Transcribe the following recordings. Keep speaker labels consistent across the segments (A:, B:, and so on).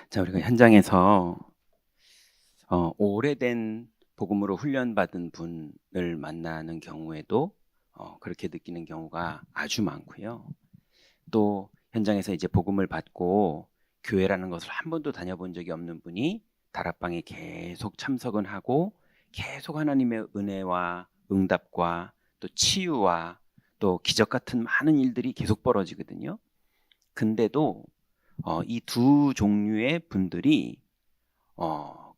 A: 자, 우리가 현장에서 오래된 복음으로 훈련받은 분을 만나는 경우에도 그렇게 느끼는 경우가 아주 많고요. 또 현장에서 이제 복음을 받고 교회라는 것을 한 번도 다녀본 적이 없는 분이 다락방에 계속 참석은 하고 계속 하나님의 은혜와 응답과 또 치유와 또 기적 같은 많은 일들이 계속 벌어지거든요. 근데도 이 두 종류의 분들이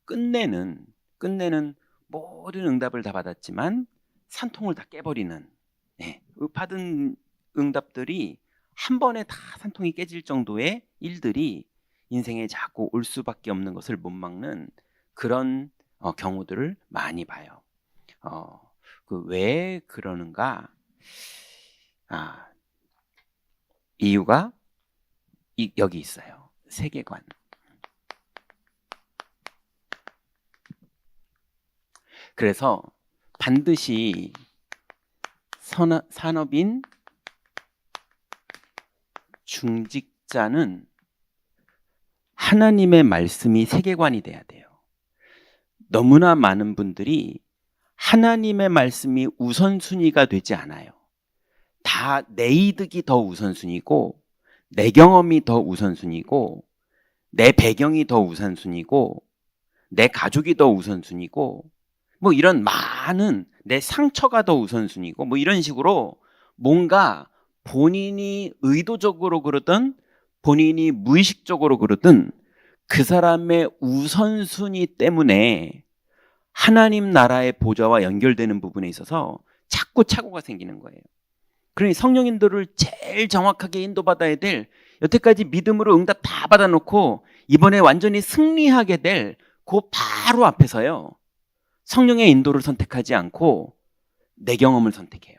A: 끝내는 모든 응답을 다 받았지만 산통을 다 깨버리는, 받은 응답들이 한 번에 다 산통이 깨질 정도의 일들이 인생에 자꾸 올 수밖에 없는 것을 못 막는 그런 경우들을 많이 봐요. 왜 그러는가? 이유가 여기 있어요. 세계관. 그래서 반드시 산업인 중직자는 하나님의 말씀이 세계관이 돼야 돼요. 너무나 많은 분들이 하나님의 말씀이 우선순위가 되지 않아요. 다 내 이득이 더 우선순위고, 내 경험이 더 우선순위고, 내 배경이 더 우선순위고, 내 가족이 더 우선순위고, 뭐 이런 많은 내 상처가 더 우선순위고, 뭐 이런 식으로 뭔가 본인이 의도적으로 그러든 본인이 무의식적으로 그러든 그 사람의 우선순위 때문에 하나님 나라의 보좌와 연결되는 부분에 있어서 자꾸 착오가 생기는 거예요. 그러니 성령인도를 제일 정확하게 인도받아야 될, 여태까지 믿음으로 응답 다 받아놓고 이번에 완전히 승리하게 될 그 바로 앞에서요, 성령의 인도를 선택하지 않고 내 경험을 선택해요.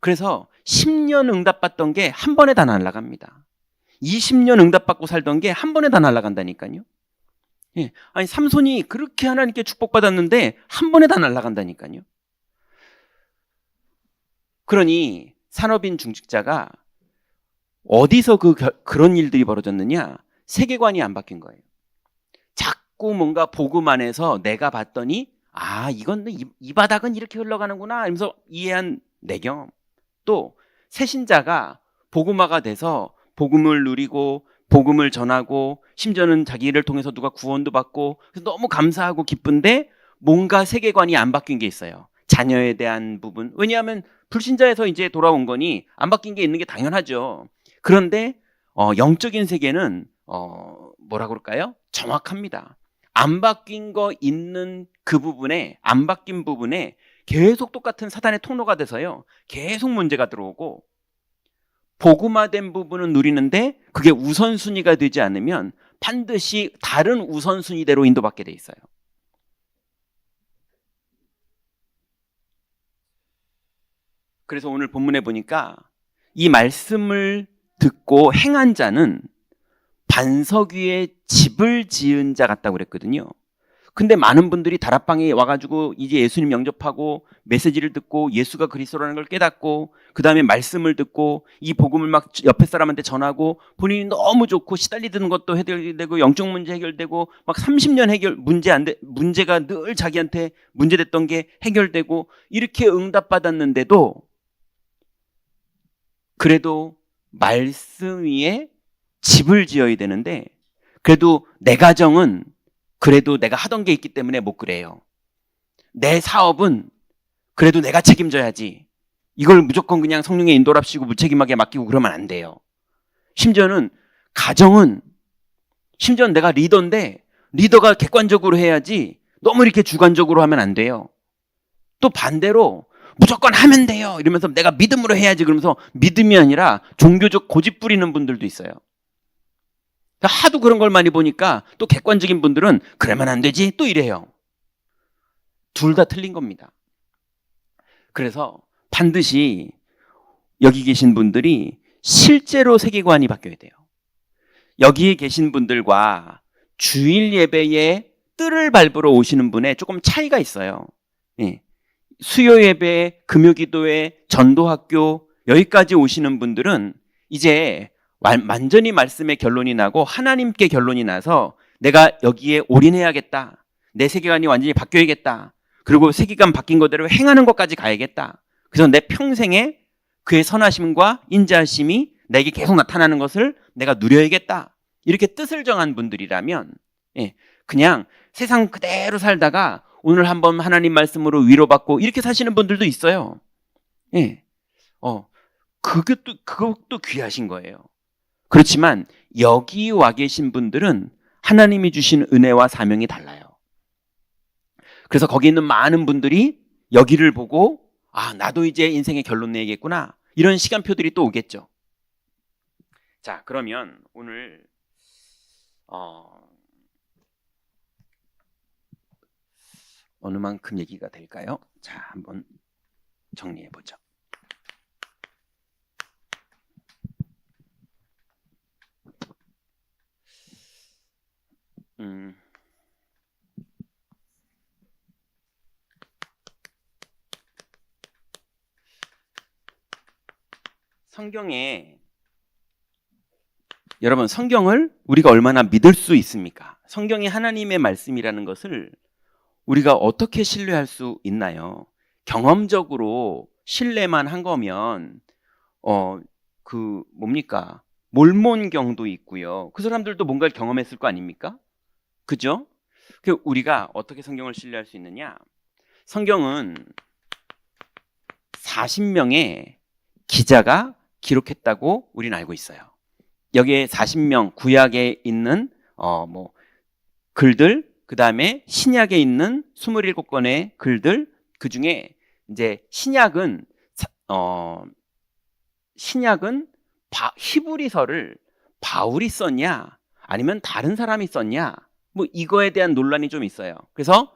A: 그래서 10년 응답받던 게 한 번에 다 날아갑니다. 20년 응답받고 살던 게 한 번에 다 날아간다니까요. 아니 삼손이 그렇게 하나님께 축복받았는데 한 번에 다 날아간다니까요. 그러니 산업인 중직자가 어디서 그런 일들이 벌어졌느냐? 세계관이 안 바뀐 거예요. 자꾸 뭔가 복음 안에서 내가 봤더니 이건 이 바닥은 이렇게 흘러가는구나 하면서 이해한 내 경험. 또 새신자가 복음화가 돼서 복음을 누리고 복음을 전하고 심지어는 자기를 통해서 누가 구원도 받고 그래서 너무 감사하고 기쁜데 뭔가 세계관이 안 바뀐 게 있어요. 자녀에 대한 부분. 왜냐하면 불신자에서 이제 돌아온 거니 안 바뀐 게 있는 게 당연하죠. 그런데 영적인 세계는 뭐라 그럴까요? 정확합니다. 안 바뀐 거 있는 그 부분에, 안 바뀐 부분에 계속 똑같은 사단의 통로가 돼서요, 계속 문제가 들어오고, 복음화된 부분은 누리는데 그게 우선순위가 되지 않으면 반드시 다른 우선순위대로 인도받게 돼 있어요. 그래서 오늘 본문에 보니까 이 말씀을 듣고 행한 자는 반석 위에 집을 지은 자 같다고 그랬거든요. 근데 많은 분들이 다락방에 와가지고 이제 예수님 영접하고 메시지를 듣고 예수가 그리스도라는 걸 깨닫고 그 다음에 말씀을 듣고 이 복음을 막 옆에 사람한테 전하고 본인이 너무 좋고 시달리는 것도 해결되고 영적 문제 해결되고 막 30년 문제가 늘 자기한테 문제됐던 게 해결되고 이렇게 응답받았는데도 그래도 말씀 위에 집을 지어야 되는데 그래도 내 가정은 그래도 내가 하던 게 있기 때문에 못 그래요. 내 사업은 그래도 내가 책임져야지. 이걸 무조건 그냥 성령의 인도랍시고 무책임하게 맡기고 그러면 안 돼요. 심지어는 내가 리더인데 리더가 객관적으로 해야지 너무 이렇게 주관적으로 하면 안 돼요. 또 반대로 무조건 하면 돼요 이러면서 내가 믿음으로 해야지 그러면서 믿음이 아니라 종교적 고집 부리는 분들도 있어요. 하도 그런 걸 많이 보니까 또 객관적인 분들은 그러면 안 되지 또 이래요. 둘 다 틀린 겁니다. 그래서 반드시 여기 계신 분들이 실제로 세계관이 바뀌어야 돼요. 여기에 계신 분들과 주일 예배에 뜰을 밟으러 오시는 분에 조금 차이가 있어요. 수요 예배, 금요 기도회, 전도학교 여기까지 오시는 분들은 이제 완전히 말씀에 결론이 나고 하나님께 결론이 나서 내가 여기에 올인해야겠다. 내 세계관이 완전히 바뀌어야겠다. 그리고 세계관 바뀐 거대로 행하는 것까지 가야겠다. 그래서 내 평생에 그의 선하심과 인자하심이 내게 계속 나타나는 것을 내가 누려야겠다. 이렇게 뜻을 정한 분들이라면 그냥 세상 그대로 살다가 오늘 한번 하나님 말씀으로 위로받고 이렇게 사시는 분들도 있어요. 그것도 귀하신 거예요. 그렇지만 여기 와 계신 분들은 하나님이 주신 은혜와 사명이 달라요. 그래서 거기 있는 많은 분들이 여기를 보고 나도 이제 인생의 결론 내야겠구나. 이런 시간표들이 또 오겠죠. 자, 그러면 오늘 어느 만큼 얘기가 될까요? 자, 한번 정리해 보죠. 성경에 여러분, 성경을 우리가 얼마나 믿을 수 있습니까? 성경이 하나님의 말씀이라는 것을 우리가 어떻게 신뢰할 수 있나요? 경험적으로 신뢰만 한 거면 뭡니까? 몰몬경도 있고요. 그 사람들도 뭔가를 경험했을 거 아닙니까? 그죠? 우리가 어떻게 성경을 신뢰할 수 있느냐? 성경은 40명의 기자가 기록했다고 우리는 알고 있어요. 여기에 40명, 구약에 있는 글들, 그 다음에 신약에 있는 27권의 글들, 그 중에 이제 신약은 히브리서를 바울이 썼냐, 아니면 다른 사람이 썼냐, 이거에 대한 논란이 좀 있어요. 그래서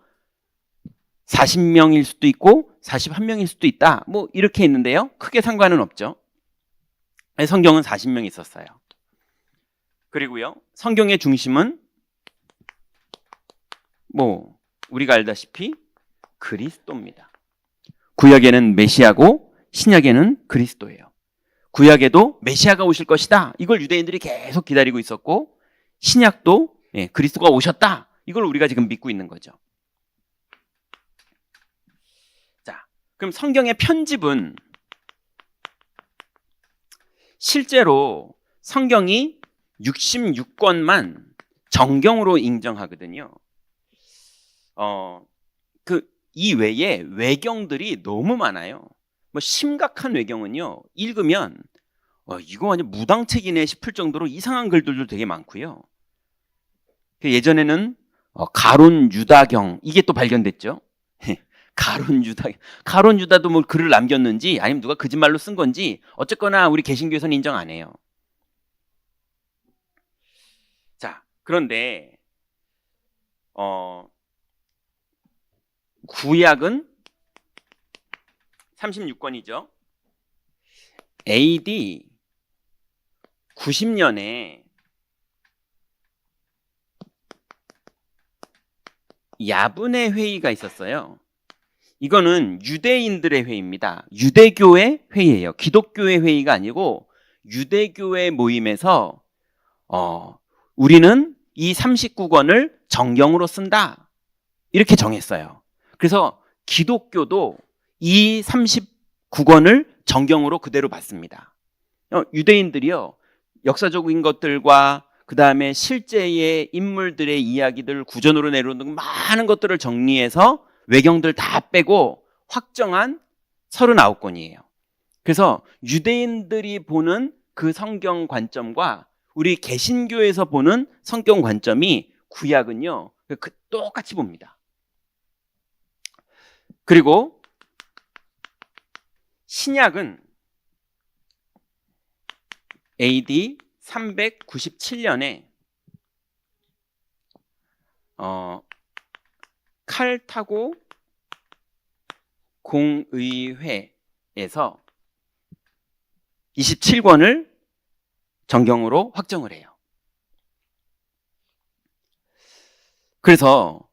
A: 40명일 수도 있고 41명일 수도 있다. 이렇게 있는데요. 크게 상관은 없죠. 성경은 40명이 있었어요. 그리고요, 성경의 중심은 우리가 알다시피 그리스도입니다. 구약에는 메시아고 신약에는 그리스도예요. 구약에도 메시아가 오실 것이다. 이걸 유대인들이 계속 기다리고 있었고, 신약도 그리스도가 오셨다. 이걸 우리가 지금 믿고 있는 거죠. 자, 그럼 성경의 편집은 실제로 성경이 66권만 정경으로 인정하거든요. 이 외에 외경들이 너무 많아요. 심각한 외경은요, 읽으면 이거 완전 무당책이네 싶을 정도로 이상한 글들도 되게 많고요. 예전에는 가론 유다경, 이게 또 발견됐죠. 가론 유다도 글을 남겼는지 아니면 누가 거짓말로 쓴 건지 어쨌거나 우리 개신교에서는 인정 안 해요. 자, 그런데 구약은 36권이죠. AD 90년에 야분의 회의가 있었어요. 이거는 유대인들의 회의입니다. 유대교의 회의예요. 기독교의 회의가 아니고 유대교의 모임에서 우리는 이 39권을 정경으로 쓴다. 이렇게 정했어요. 그래서 기독교도 이 39권을 정경으로 그대로 받습니다. 유대인들이요, 역사적인 것들과 그 다음에 실제의 인물들의 이야기들 구전으로 내려오는 많은 것들을 정리해서 외경들 다 빼고 확정한 39권이에요. 그래서 유대인들이 보는 그 성경 관점과 우리 개신교에서 보는 성경 관점이, 구약은요 똑같이 봅니다. 그리고 신약은 AD 397년에 칼타고 공의회에서 27권을 정경으로 확정을 해요. 그래서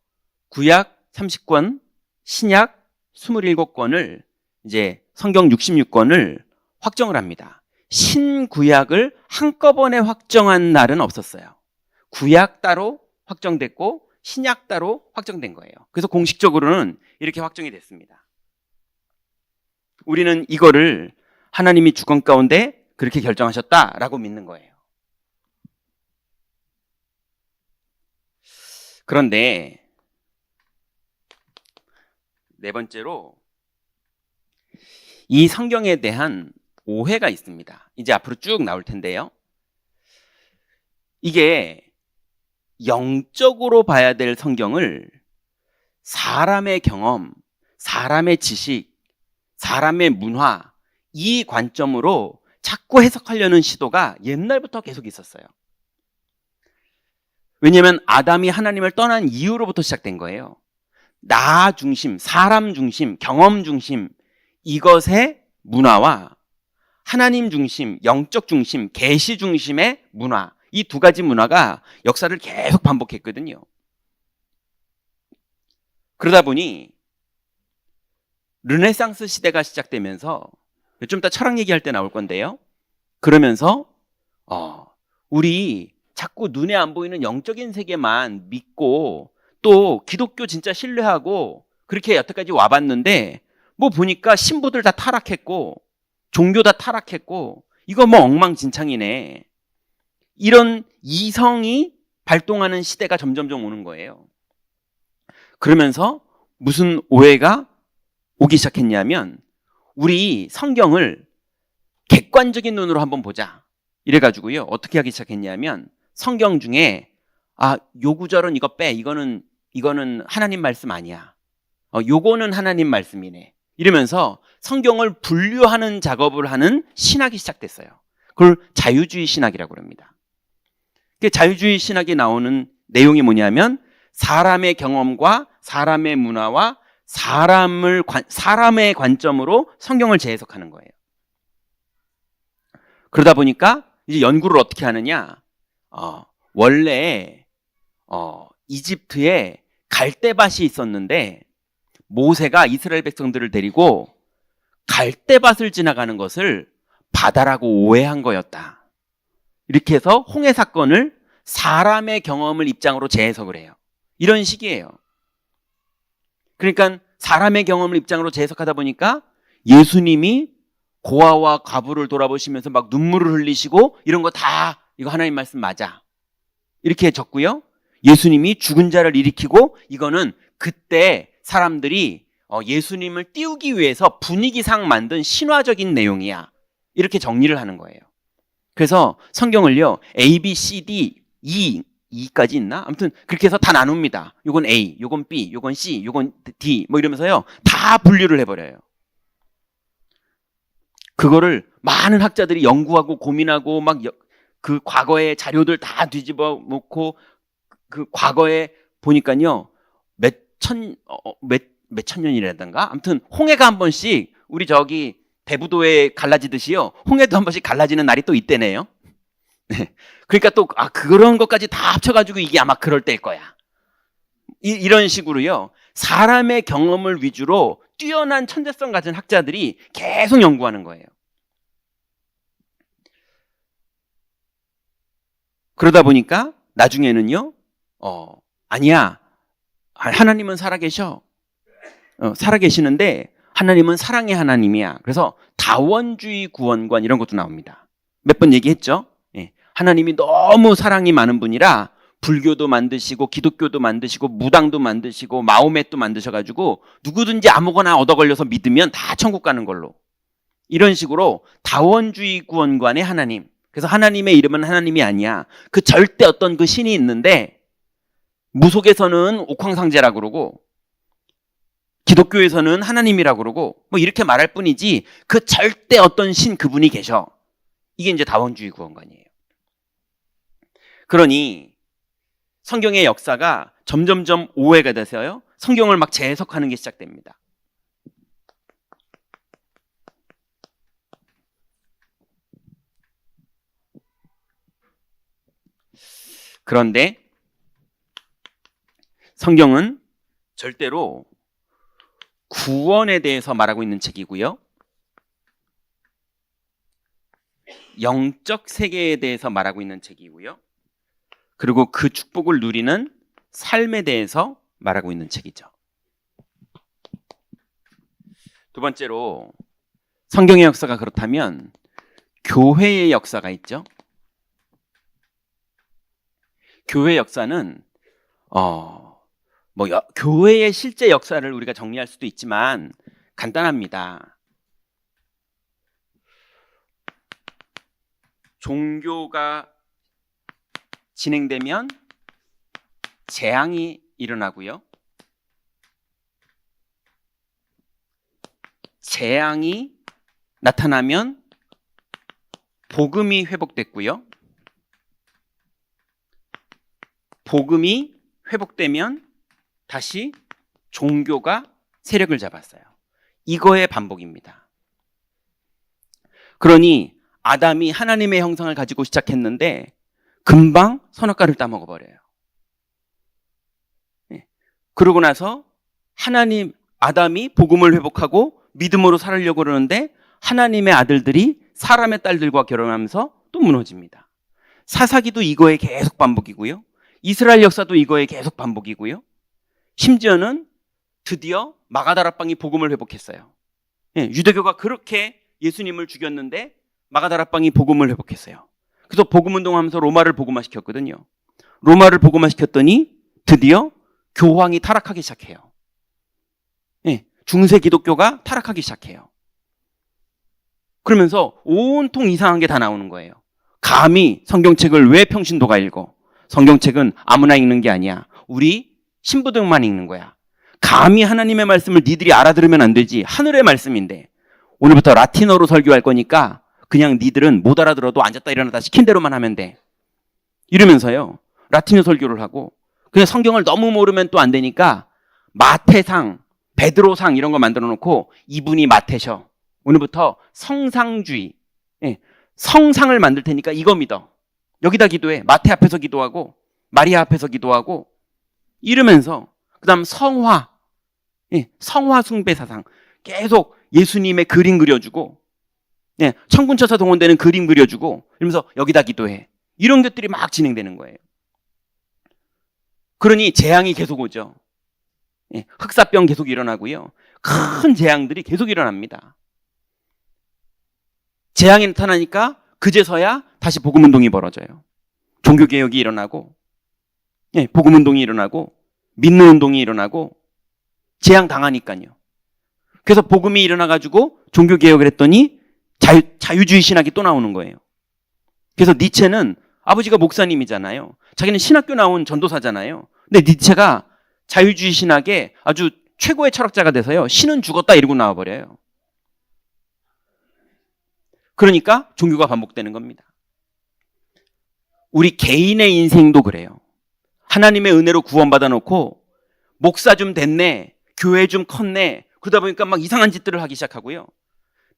A: 구약 30권, 신약 27권을 이제 성경 66권을 확정을 합니다. 신구약을 한꺼번에 확정한 날은 없었어요. 구약 따로 확정됐고 신약 따로 확정된 거예요. 그래서 공식적으로는 이렇게 확정이 됐습니다. 우리는 이거를 하나님이 주권 가운데 그렇게 결정하셨다라고 믿는 거예요. 그런데 네 번째로 이 성경에 대한 오해가 있습니다. 이제 앞으로 쭉 나올 텐데요. 이게 영적으로 봐야 될 성경을 사람의 경험, 사람의 지식, 사람의 문화, 이 관점으로 자꾸 해석하려는 시도가 옛날부터 계속 있었어요. 왜냐하면 아담이 하나님을 떠난 이후로부터 시작된 거예요. 나 중심, 사람 중심, 경험 중심, 이것의 문화와 하나님 중심, 영적 중심, 계시 중심의 문화, 이 두 가지 문화가 역사를 계속 반복했거든요. 그러다 보니 르네상스 시대가 시작되면서, 좀 이따 철학 얘기할 때 나올 건데요. 그러면서 우리 자꾸 눈에 안 보이는 영적인 세계만 믿고 또 기독교 진짜 신뢰하고 그렇게 여태까지 와봤는데 뭐 보니까 신부들 다 타락했고 종교 다 타락했고 이거 뭐 엉망진창이네. 이런 이성이 발동하는 시대가 점점점 오는 거예요. 그러면서 무슨 오해가 오기 시작했냐면 우리 성경을 객관적인 눈으로 한번 보자. 이래가지고요. 어떻게 하기 시작했냐면 성경 중에 요 구절은 이거 빼. 이거는 하나님 말씀 아니야. 요거는 하나님 말씀이네. 이러면서 성경을 분류하는 작업을 하는 신학이 시작됐어요. 그걸 자유주의 신학이라고 합니다. 자유주의 신학에 나오는 내용이 뭐냐면 사람의 경험과 사람의 문화와 사람의 관점으로 성경을 재해석하는 거예요. 그러다 보니까 이제 연구를 어떻게 하느냐? 원래 이집트에 갈대밭이 있었는데 모세가 이스라엘 백성들을 데리고 갈대밭을 지나가는 것을 바다라고 오해한 거였다. 이렇게 해서 홍해 사건을 사람의 경험을 입장으로 재해석을 해요. 이런 식이에요. 그러니까 사람의 경험을 입장으로 재해석하다 보니까 예수님이 고아와 과부를 돌아보시면서 막 눈물을 흘리시고 이런 거 다 이거 하나님 말씀 맞아. 이렇게 적고요. 예수님이 죽은 자를 일으키고 이거는 그때 사람들이 예수님을 띄우기 위해서 분위기상 만든 신화적인 내용이야. 이렇게 정리를 하는 거예요. 그래서 성경을요. A, B, C, D, E까지 있나? 아무튼 그렇게 해서 다 나눕니다. 요건 A, 요건 B, 요건 C, 요건 D 뭐 이러면서요. 다 분류를 해버려요. 그거를 많은 학자들이 연구하고 고민하고 막 그 과거의 자료들 다 뒤집어 놓고 그 과거에 보니까요. 몇 천 년이라든가 아무튼 홍해가 한 번씩 우리 저기 대부도에 갈라지듯이요. 홍해도 한 번씩 갈라지는 날이 또 있대네요. 그러니까 또 그런 것까지 다 합쳐가지고 이게 아마 그럴 때일 거야. 이런 식으로요. 사람의 경험을 위주로 뛰어난 천재성 가진 학자들이 계속 연구하는 거예요. 그러다 보니까 나중에는요. 아니야. 하나님은 살아계셔. 살아계시는데 하나님은 사랑의 하나님이야. 그래서 다원주의 구원관 이런 것도 나옵니다. 몇 번 얘기했죠. 하나님이 너무 사랑이 많은 분이라 불교도 만드시고 기독교도 만드시고 무당도 만드시고 마호멧도 만드셔가지고 누구든지 아무거나 얻어 걸려서 믿으면 다 천국 가는 걸로. 이런 식으로 다원주의 구원관의 하나님. 그래서 하나님의 이름은 하나님이 아니야. 그 절대 어떤 그 신이 있는데 무속에서는 옥황상제라고 그러고 기독교에서는 하나님이라고 그러고 뭐 이렇게 말할 뿐이지 그 절대 어떤 신 그분이 계셔. 이게 이제 다원주의 구원관이에요. 그러니 성경의 역사가 점점점 오해가 돼서요. 성경을 막 재해석하는 게 시작됩니다. 그런데 성경은 절대로 구원에 대해서 말하고 있는 책이고요. 영적 세계에 대해서 말하고 있는 책이고요. 그리고 그 축복을 누리는 삶에 대해서 말하고 있는 책이죠. 두 번째로 성경의 역사가 그렇다면 교회의 역사가 있죠. 교회 역사는 교회의 실제 역사를 우리가 정리할 수도 있지만 간단합니다. 종교가 진행되면 재앙이 일어나고요. 재앙이 나타나면 복음이 회복됐고요. 복음이 회복되면 다시 종교가 세력을 잡았어요. 이거의 반복입니다. 그러니 아담이 하나님의 형상을 가지고 시작했는데 금방 선악과를 따먹어버려요. 그러고 나서 아담이 복음을 회복하고 믿음으로 살으려고 그러는데 하나님의 아들들이 사람의 딸들과 결혼하면서 또 무너집니다. 사사기도 이거에 계속 반복이고요. 이스라엘 역사도 이거에 계속 반복이고요. 심지어는 드디어 마가다락방이 복음을 회복했어요. 유대교가 그렇게 예수님을 죽였는데 마가다락방이 복음을 회복했어요. 그래서 복음운동하면서 로마를 복음화시켰거든요. 로마를 복음화시켰더니 드디어 교황이 타락하기 시작해요. 중세 기독교가 타락하기 시작해요. 그러면서 온통 이상한 게 다 나오는 거예요. 감히 성경책을 왜 평신도가 읽어? 성경책은 아무나 읽는 게 아니야. 우리 신부들만 읽는 거야. 감히 하나님의 말씀을 니들이 알아들으면 안 되지. 하늘의 말씀인데. 오늘부터 라틴어로 설교할 거니까 그냥 니들은 못 알아들어도 앉았다 일어났다 시킨 대로만 하면 돼. 이러면서요. 라틴어 설교를 하고 그냥 성경을 너무 모르면 또 안 되니까 마태상, 베드로상 이런 거 만들어 놓고 이분이 마태셔. 오늘부터 성상주의, 성상을 만들 테니까 이거 믿어. 여기다 기도해. 마태 앞에서 기도하고 마리아 앞에서 기도하고 이러면서 그다음 성화, 성화 숭배 사상 계속 예수님의 그림 그려주고 천군천사 동원되는 그림 그려주고 이러면서 여기다 기도해. 이런 것들이 막 진행되는 거예요. 그러니 재앙이 계속 오죠. 흑사병 계속 일어나고요. 큰 재앙들이 계속 일어납니다. 재앙이 나타나니까 그제서야 다시 복음운동이 벌어져요. 종교개혁이 일어나고 복음운동이 일어나고 믿는 운동이 일어나고 재앙 당하니까요. 그래서 복음이 일어나가지고 종교개혁을 했더니 자유주의 신학이 또 나오는 거예요. 그래서 니체는 아버지가 목사님이잖아요. 자기는 신학교 나온 전도사잖아요. 근데 니체가 자유주의 신학의 아주 최고의 철학자가 돼서요. 신은 죽었다 이러고 나와버려요. 그러니까 종교가 반복되는 겁니다. 우리 개인의 인생도 그래요. 하나님의 은혜로 구원받아 놓고 목사 좀 됐네, 교회 좀 컸네, 그러다 보니까 막 이상한 짓들을 하기 시작하고요.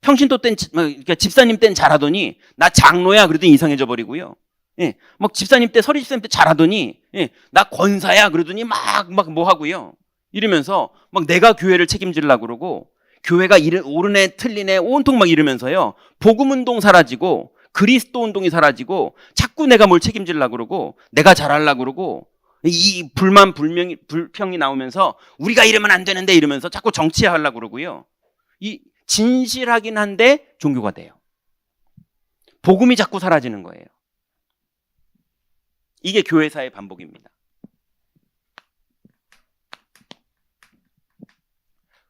A: 평신도 땐, 그러니까 집사님 땐 잘하더니 나 장로야 그러더니 이상해져 버리고요. 막 집사님 때 서리 집사님 때 잘하더니 나 권사야 그러더니 막 뭐 하고요. 이러면서 막 내가 교회를 책임지려고 그러고 교회가 옳으네 틀리네 온통 막 이러면서요. 복음운동 사라지고 그리스도 운동이 사라지고 자꾸 내가 뭘 책임지려고 그러고 내가 잘하려고 그러고 이 불평이 나오면서 우리가 이러면 안 되는데 이러면서 자꾸 정치하려고 그러고요. 이 진실하긴 한데 종교가 돼요. 복음이 자꾸 사라지는 거예요. 이게 교회사의 반복입니다.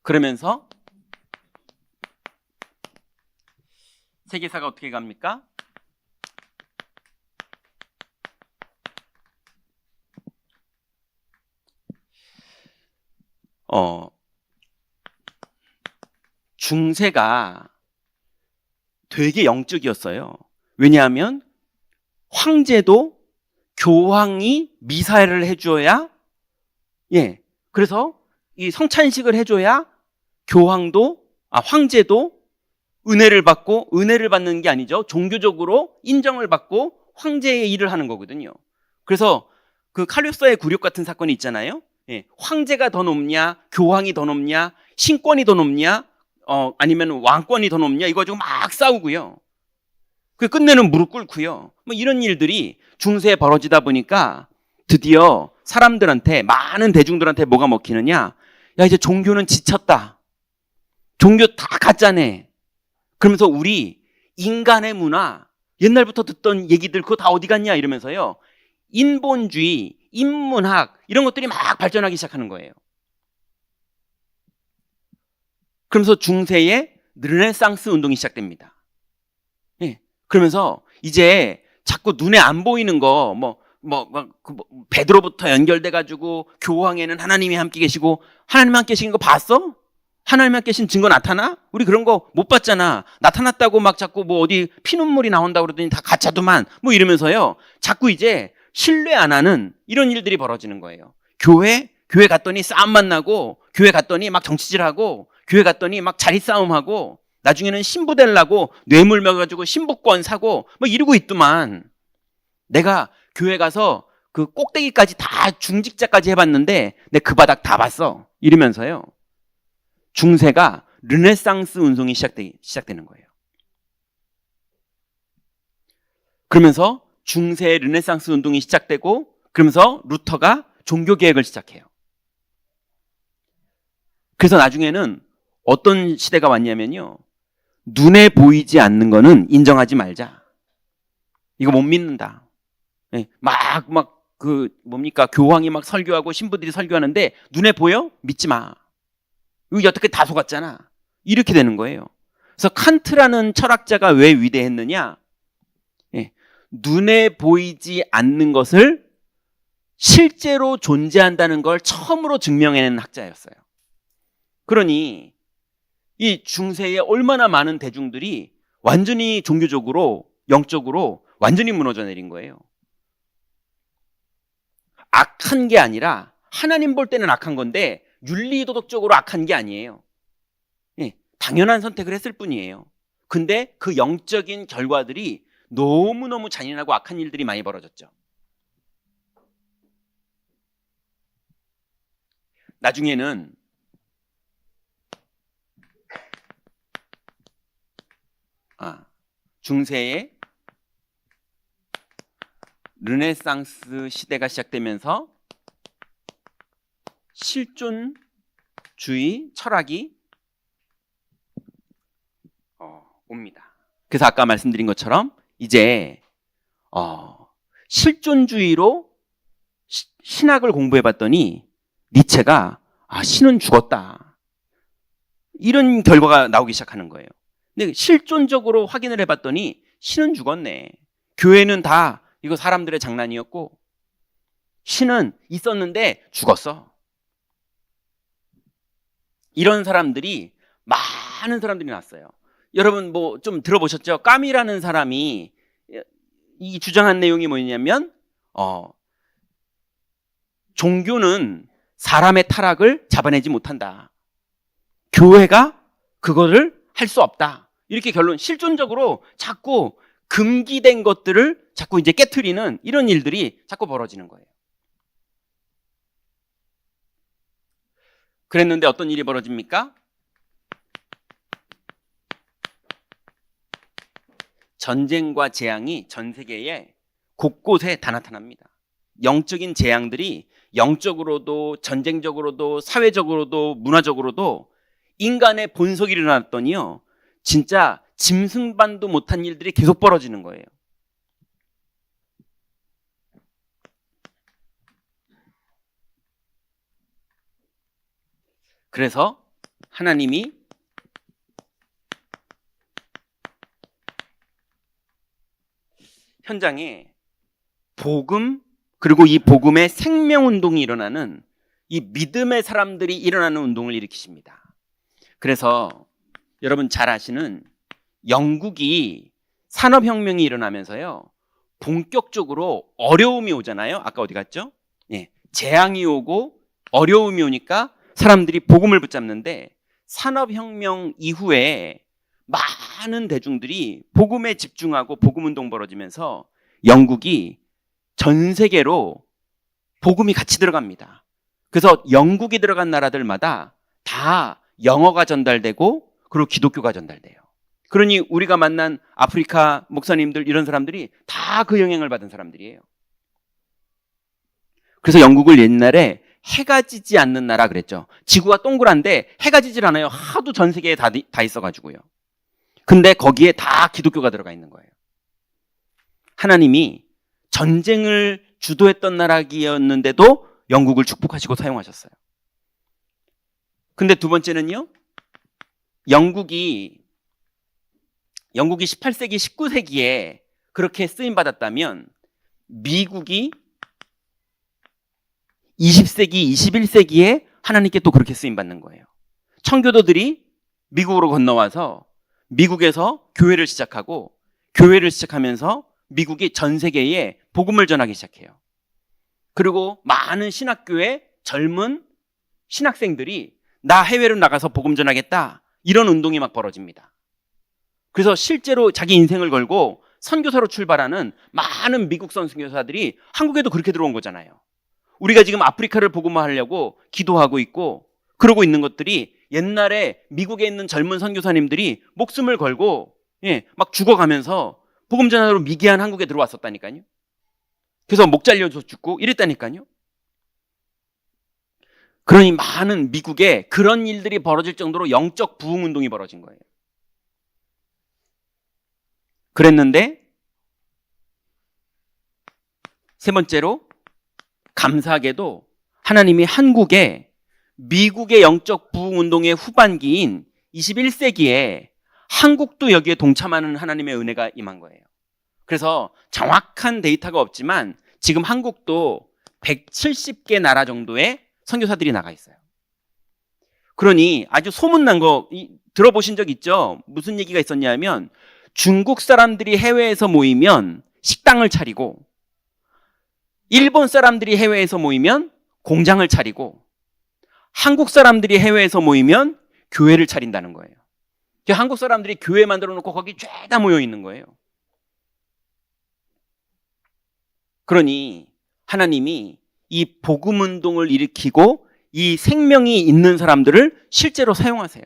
A: 그러면서 세계사가 어떻게 갑니까? 중세가 되게 영적이었어요. 왜냐하면 황제도 교황이 미사를 해줘야, 그래서 이 성찬식을 해줘야 황제도 은혜를 받고, 은혜를 받는 게 아니죠. 종교적으로 인정을 받고 황제의 일을 하는 거거든요. 그래서 그 칼류서의 굴욕 같은 사건이 있잖아요. 황제가 더 높냐, 교황이 더 높냐, 신권이 더 높냐, 아니면 왕권이 더 높냐, 이거 가지고 막 싸우고요. 그 끝내는 무릎 꿇고요. 뭐 이런 일들이 중세에 벌어지다 보니까 드디어 사람들한테, 많은 대중들한테 뭐가 먹히느냐? 야, 이제 종교는 지쳤다. 종교 다 가짜네. 그러면서 우리 인간의 문화, 옛날부터 듣던 얘기들 그거 다 어디 갔냐 이러면서요. 인본주의, 인문학 이런 것들이 막 발전하기 시작하는 거예요. 그러면서 중세에 르네상스 운동이 시작됩니다. 예. 그러면서 이제 자꾸 눈에 안 보이는 거, 베드로부터 연결돼가지고 교황에는 하나님이 함께 계시고, 하나님 함께 계신 거 봤어? 하나님 함께 계신 증거 나타나? 우리 그런 거 못 봤잖아. 나타났다고 막 자꾸 뭐 어디 피눈물이 나온다고 그러더니 다 가짜도만 뭐 이러면서요. 자꾸 이제 신뢰 안 하는 이런 일들이 벌어지는 거예요. 교회 갔더니 싸움 만나고, 교회 갔더니 막 정치질하고, 교회 갔더니 막 자리 싸움하고, 나중에는 신부 되려고 뇌물 먹어가지고 신부권 사고 뭐 이러고 있더만. 내가 교회 가서 그 꼭대기까지 다 중직자까지 해봤는데 내 그 바닥 다 봤어. 이러면서요. 중세가 르네상스 운동이 시작되는 거예요. 그러면서 중세의 르네상스 운동이 시작되고, 그러면서 루터가 종교개혁을 시작해요. 그래서 나중에는 어떤 시대가 왔냐면요. 눈에 보이지 않는 거는 인정하지 말자. 이거 못 믿는다. 교황이 막 설교하고 신부들이 설교하는데 눈에 보여? 믿지 마. 이거 여태까지 다 속았잖아. 이렇게 되는 거예요. 그래서 칸트라는 철학자가 왜 위대했느냐? 눈에 보이지 않는 것을 실제로 존재한다는 걸 처음으로 증명해낸 학자였어요. 그러니 이 중세에 얼마나 많은 대중들이 완전히 종교적으로, 영적으로 완전히 무너져 내린 거예요. 악한 게 아니라, 하나님 볼 때는 악한 건데 윤리도덕적으로 악한 게 아니에요. 당연한 선택을 했을 뿐이에요. 근데 그 영적인 결과들이 너무너무 잔인하고 악한 일들이 많이 벌어졌죠. 나중에는 중세의 르네상스 시대가 시작되면서 실존주의 철학이 옵니다. 그래서 아까 말씀드린 것처럼 이제 실존주의로 신학을 공부해봤더니 니체가 신은 죽었다, 이런 결과가 나오기 시작하는 거예요. 근데 실존적으로 확인을 해봤더니 신은 죽었네. 교회는 다 이거 사람들의 장난이었고, 신은 있었는데 죽었어. 이런 사람들이, 많은 사람들이 났어요. 여러분 뭐 좀 들어보셨죠? 까미라는 사람이 이 주장한 내용이 뭐냐면 종교는 사람의 타락을 잡아내지 못한다. 교회가 그거를 할 수 없다. 이렇게 결론, 실존적으로 자꾸 금기된 것들을 자꾸 이제 깨트리는 이런 일들이 자꾸 벌어지는 거예요. 그랬는데 어떤 일이 벌어집니까? 전쟁과 재앙이 전 세계에 곳곳에 다 나타납니다. 영적인 재앙들이 영적으로도, 전쟁적으로도, 사회적으로도, 문화적으로도 인간의 본성이 일어났더니요, 진짜 짐승반도 못한 일들이 계속 벌어지는 거예요. 그래서 하나님이 현장에 복음, 그리고 이 복음의 생명운동이 일어나는, 이 믿음의 사람들이 일어나는 운동을 일으키십니다. 그래서 여러분 잘 아시는 영국이 산업혁명이 일어나면서요, 본격적으로 어려움이 오잖아요. 아까 어디 갔죠? 재앙이 오고 어려움이 오니까 사람들이 복음을 붙잡는데, 산업혁명 이후에 많은 대중들이 복음에 집중하고 복음운동 벌어지면서 영국이 전 세계로 복음이 같이 들어갑니다. 그래서 영국이 들어간 나라들마다 다 영어가 전달되고, 그리고 기독교가 전달돼요. 그러니 우리가 만난 아프리카 목사님들 이런 사람들이 다 그 영향을 받은 사람들이에요. 그래서 영국을 옛날에 해가 지지 않는 나라 그랬죠. 지구가 동그란데 해가 지질 않아요. 하도 전 세계에 다 있어가지고요. 근데 거기에 다 기독교가 들어가 있는 거예요. 하나님이 전쟁을 주도했던 나라였는데도 영국을 축복하시고 사용하셨어요. 근데 두 번째는요, 영국이 18세기, 19세기에 그렇게 쓰임받았다면 미국이 20세기, 21세기에 하나님께 또 그렇게 쓰임받는 거예요. 청교도들이 미국으로 건너와서 미국에서 교회를 시작하고 교회를 시작하면서 미국이 전 세계에 복음을 전하기 시작해요. 그리고 많은 신학교의 젊은 신학생들이 나 해외로 나가서 복음 전하겠다, 이런 운동이 막 벌어집니다. 그래서 실제로 자기 인생을 걸고 선교사로 출발하는 많은 미국 선교사들이 한국에도 그렇게 들어온 거잖아요. 우리가 지금 아프리카를 복음화하려고 기도하고 있고 그러고 있는 것들이 옛날에 미국에 있는 젊은 선교사님들이 목숨을 걸고 막 죽어가면서 복음 전하러 미개한 한국에 들어왔었다니까요. 그래서 목 잘려서 죽고 이랬다니까요. 그러니 많은 미국에 그런 일들이 벌어질 정도로 영적 부흥 운동이 벌어진 거예요. 그랬는데 세 번째로 감사하게도 하나님이 한국에 미국의 영적 부흥 운동의 후반기인 21세기에 한국도 여기에 동참하는 하나님의 은혜가 임한 거예요. 그래서 정확한 데이터가 없지만 지금 한국도 170개 나라 정도의 선교사들이 나가 있어요. 그러니 아주 소문난 거 들어보신 적 있죠? 무슨 얘기가 있었냐면 중국 사람들이 해외에서 모이면 식당을 차리고 일본 사람들이 해외에서 모이면 공장을 차리고 한국 사람들이 해외에서 모이면 교회를 차린다는 거예요. 한국 사람들이 교회 만들어 놓고 거기 죄다 모여 있는 거예요. 그러니 하나님이 이 복음 운동을 일으키고 이 생명이 있는 사람들을 실제로 사용하세요.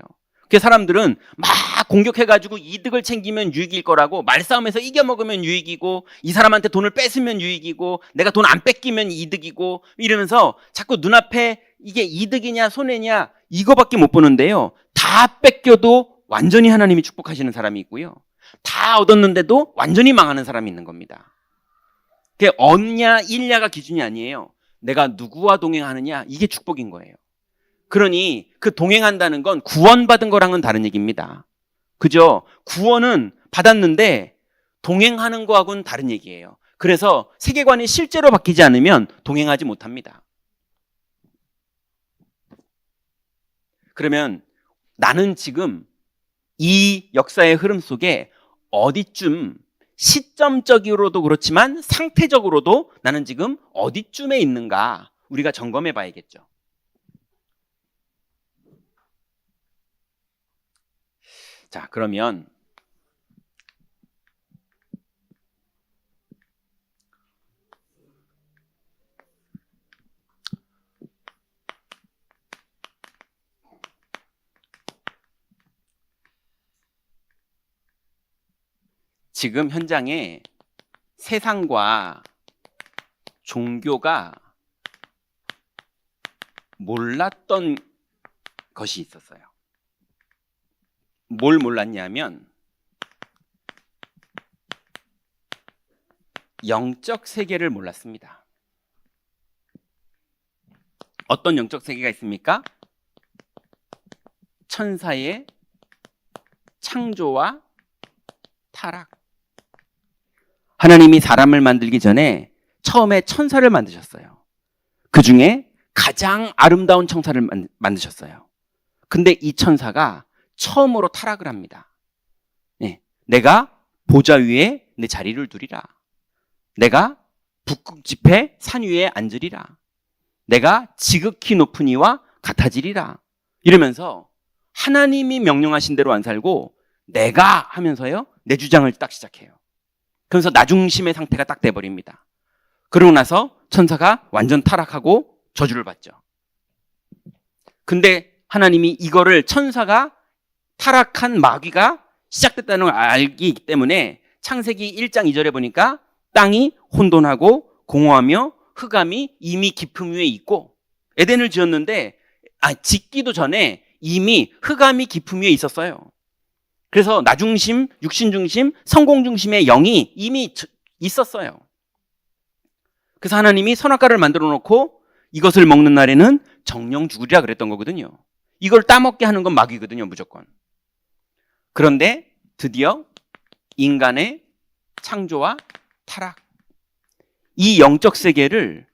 A: 그 사람들은 막 공격해가지고 이득을 챙기면 유익일 거라고, 말싸움에서 이겨먹으면 유익이고, 이 사람한테 돈을 뺏으면 유익이고, 내가 돈 안 뺏기면 이득이고, 이러면서 자꾸 눈앞에 이게 이득이냐 손해냐 이거밖에 못 보는데요, 다 뺏겨도 완전히 하나님이 축복하시는 사람이 있고요, 다 얻었는데도 완전히 망하는 사람이 있는 겁니다. 그게 얻냐 잃냐가 기준이 아니에요. 내가 누구와 동행하느냐, 이게 축복인 거예요. 그러니 그 동행한다는 건 구원받은 거랑은 다른 얘기입니다. 그죠? 구원은 받았는데 동행하는 거하고는 다른 얘기예요. 그래서 세계관이 실제로 바뀌지 않으면 동행하지 못합니다. 그러면 나는 지금 이 역사의 흐름 속에 어디쯤, 시점적으로도 그렇지만 상태적으로도 나는 지금 어디쯤에 있는가, 우리가 점검해 봐야겠죠. 자, 그러면 지금 현장에 세상과 종교가 몰랐던 것이 있었어요. 뭘 몰랐냐면 영적 세계를 몰랐습니다. 어떤 영적 세계가 있습니까? 천사의 창조와 타락. 하나님이 사람을 만들기 전에 처음에 천사를 만드셨어요. 그 중에 가장 아름다운 천사를 만드셨어요. 근데 이 천사가 처음으로 타락을 합니다. 내가 보좌 위에 내 자리를 두리라. 내가 북극지폐 산 위에 앉으리라. 내가 지극히 높은 이와 같아지리라. 이러면서 하나님이 명령하신 대로 안 살고 내가 하면서요, 내 주장을 딱 시작해요. 그래서 나중심의 상태가 딱 돼버립니다. 그러고 나서 천사가 완전 타락하고 저주를 받죠. 근데 하나님이 이거를, 천사가 타락한 마귀가 시작됐다는 걸 알기 때문에 창세기 1장 2절에 보니까 땅이 혼돈하고 공허하며 흑암이 이미 깊음 위에 있고, 에덴을 지었는데 짓기도 전에 이미 흑암이 깊음 위에 있었어요. 그래서 나중심, 육신중심, 성공중심의 영이 이미 있었어요. 그래서 하나님이 선악과를 만들어 놓고 이것을 먹는 날에는 정령 죽으리라 그랬던 거거든요. 이걸 따먹게 하는 건 마귀거든요, 무조건. 그런데 드디어 인간의 창조와 타락, 이 영적 세계를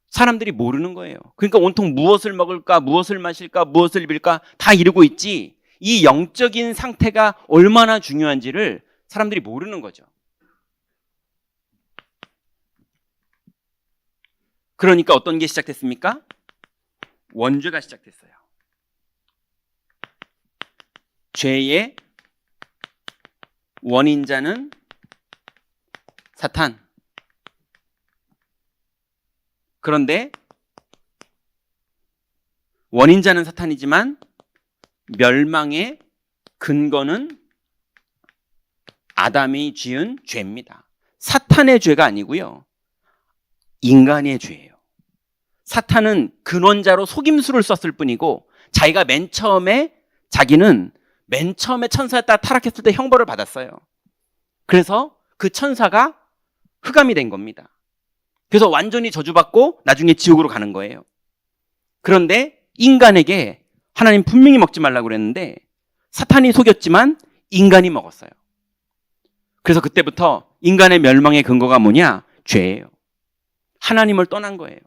A: 사람들이 모르는 거예요. 그러니까 온통 무엇을 먹을까, 무엇을 마실까, 무엇을 입을까 다 이루고 있지, 이 영적인 상태가 얼마나 중요한지를 사람들이 모르는 거죠. 그러니까 어떤 게 시작됐습니까? 원죄가 시작됐어요. 죄의 원인자는 사탄. 그런데 원인자는 사탄이지만 멸망의 근거는 아담이 지은 죄입니다. 사탄의 죄가 아니고요, 인간의 죄예요. 사탄은 근원자로 속임수를 썼을 뿐이고, 자기가 자기는 맨 처음에 천사였다 타락했을 때 형벌을 받았어요. 그래서 그 천사가 흑암이 된 겁니다. 그래서 완전히 저주받고 나중에 지옥으로 가는 거예요. 그런데 인간에게 하나님 분명히 먹지 말라고 그랬는데 사탄이 속였지만 인간이 먹었어요. 그래서 그때부터 인간의 멸망의 근거가 뭐냐? 죄예요. 하나님을 떠난 거예요.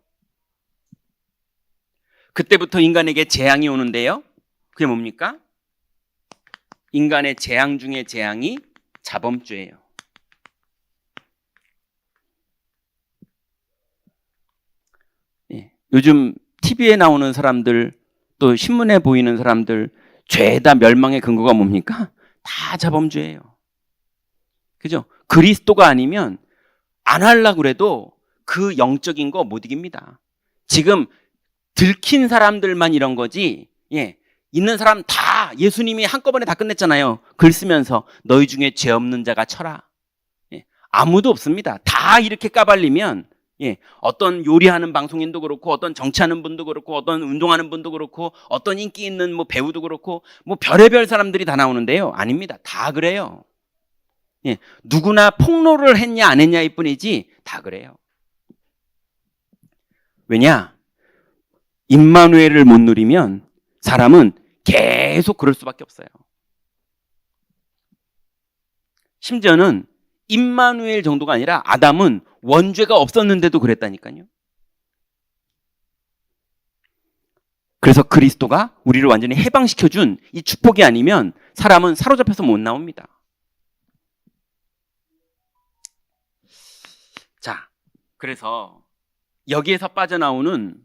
A: 그때부터 인간에게 재앙이 오는데요, 그게 뭡니까? 인간의 재앙 중에 재앙이 자범죄예요. 요즘 TV에 나오는 사람들, 또 신문에 보이는 사람들, 죄다 멸망의 근거가 뭡니까? 다 자범죄예요. 그죠? 그리스도가 아니면 안 하려고 그래도 그 영적인 거 못 이깁니다. 지금 들킨 사람들만 이런 거지, 있는 사람 다 예수님이 한꺼번에 다 끝냈잖아요. 글 쓰면서 너희 중에 죄 없는 자가 쳐라. 아무도 없습니다. 다 이렇게 까발리면, 어떤 요리하는 방송인도 그렇고, 어떤 정치하는 분도 그렇고, 어떤 운동하는 분도 그렇고, 어떤 인기 있는 배우도 그렇고, 별의별 사람들이 다 나오는데요, 아닙니다. 다 그래요. 누구나 폭로를 했냐 안 했냐일 뿐이지 다 그래요. 왜냐? 임마누엘을 못 누리면 사람은 계속 그럴 수밖에 없어요. 심지어는 임마누엘 정도가 아니라 아담은 원죄가 없었는데도 그랬다니까요. 그래서 그리스도가 우리를 완전히 해방시켜준 이 축복이 아니면 사람은 사로잡혀서 못 나옵니다. 자, 그래서 여기에서 빠져나오는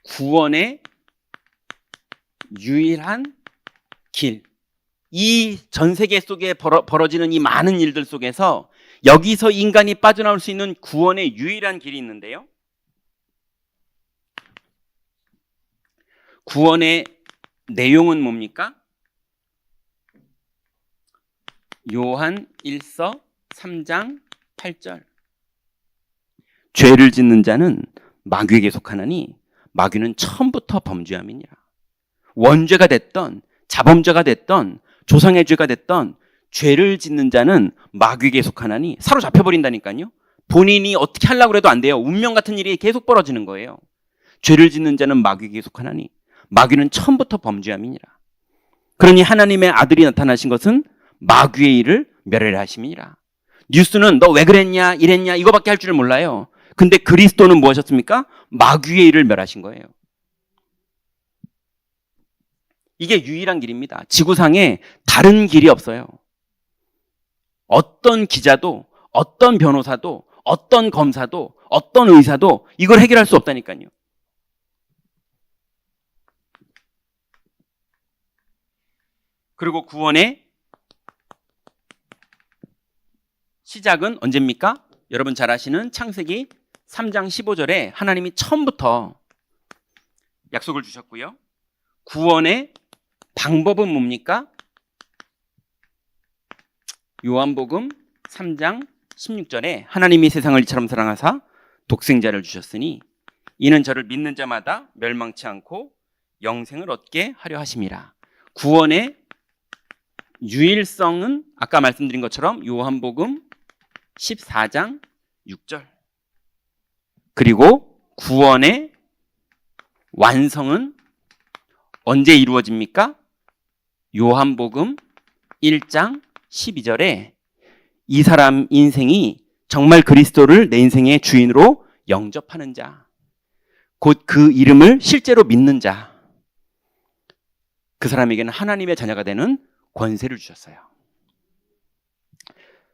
A: 구원의 유일한 길, 이 전 세계 속에 벌어지는 이 많은 일들 속에서 여기서 인간이 빠져나올 수 있는 구원의 유일한 길이 있는데요, 구원의 내용은 뭡니까? 요한 1서 3장 8절. 죄를 짓는 자는 마귀에게 속하나니 마귀는 처음부터 범죄함이니라. 원죄가 됐던, 자범죄가 됐던, 조상의 죄가 됐던 죄를 짓는 자는 마귀에게 속하나니, 사로잡혀버린다니까요. 본인이 어떻게 하려고 해도 안 돼요. 운명 같은 일이 계속 벌어지는 거예요. 죄를 짓는 자는 마귀에게 속하나니 마귀는 처음부터 범죄함이니라. 그러니 하나님의 아들이 나타나신 것은 마귀의 일을 멸하려 하심이니라. 뉴스는 너 왜 그랬냐, 이랬냐 이거밖에 할 줄을 몰라요. 근데 그리스도는 무엇이었습니까? 마귀의 일을 멸하신 거예요. 이게 유일한 길입니다. 지구상에 다른 길이 없어요. 어떤 기자도, 어떤 변호사도, 어떤 검사도, 어떤 의사도 이걸 해결할 수 없다니까요. 그리고 구원의 시작은 언제입니까? 여러분 잘 아시는 창세기 3장 15절에 하나님이 처음부터 약속을 주셨고요. 구원의 방법은 뭡니까? 요한복음 3장 16절에 하나님이 세상을 이처럼 사랑하사 독생자를 주셨으니 이는 저를 믿는 자마다 멸망치 않고 영생을 얻게 하려 하심이라. 구원의 유일성은 아까 말씀드린 것처럼 요한복음 14장 6절. 그리고 구원의 완성은 언제 이루어집니까? 요한복음 1장 12절에 이 사람 인생이 정말 그리스도를 내 인생의 주인으로 영접하는 자, 곧 그 이름을 실제로 믿는 자, 그 사람에게는 하나님의 자녀가 되는 권세를 주셨어요.